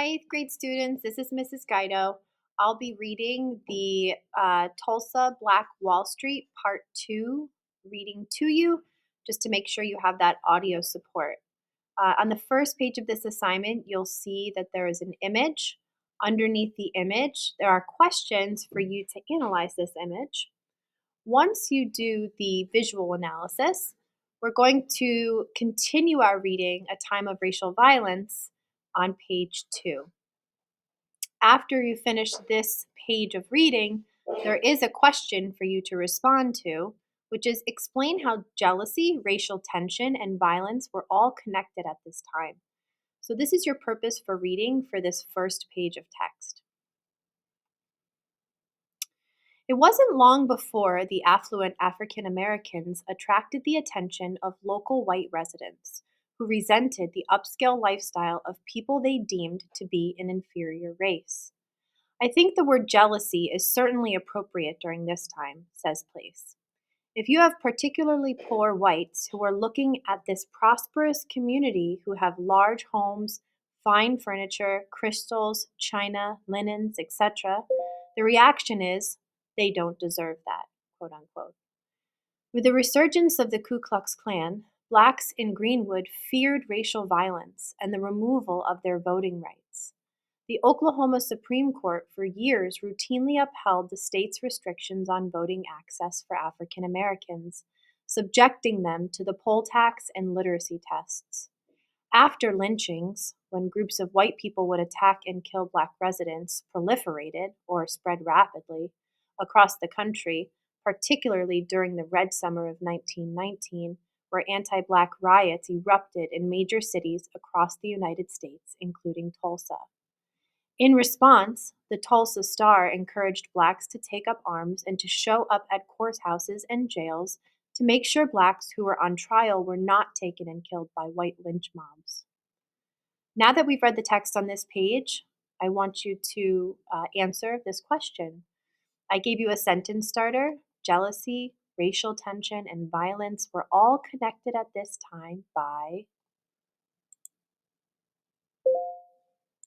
Hi, eighth grade students. This is Mrs. Guido. I'll be reading the Tulsa Black Wall Street Part 2 reading to you, just to make sure you have that audio support. On the first page of this assignment, you'll see that there is an image. Underneath the image, there are questions for you to analyze this image. Once you do the visual analysis, we're going to continue our reading A Time of Racial Violence on page 2. After you finish this page of reading, there is a question for you to respond to, which is explain how jealousy, racial tension, and violence were all connected at this time. So, this is your purpose for reading for this first page of text. It wasn't long before the affluent African Americans attracted the attention of local white residents who resented the upscale lifestyle of people they deemed to be an inferior race. I think the word jealousy is certainly appropriate during this time, says Place. If you have particularly poor whites who are looking at this prosperous community who have large homes, fine furniture, crystals, china, linens, etc., the reaction is they don't deserve that, quote unquote. With the resurgence of the Ku Klux Klan, blacks in Greenwood feared racial violence and the removal of their voting rights. The Oklahoma Supreme Court for years routinely upheld the state's restrictions on voting access for African Americans, subjecting them to the poll tax and literacy tests. After lynchings, when groups of white people would attack and kill black residents, proliferated or spread rapidly across the country, particularly during the Red Summer of 1919, where anti black riots erupted in major cities across the United States, including Tulsa. In response, the Tulsa Star encouraged blacks to take up arms and to show up at courthouses and jails to make sure blacks who were on trial were not taken and killed by white lynch mobs. Now that we've read the text on this page, I want you to answer this question. I gave you a sentence starter. Jealousy, racial tension, and violence were all connected at this time by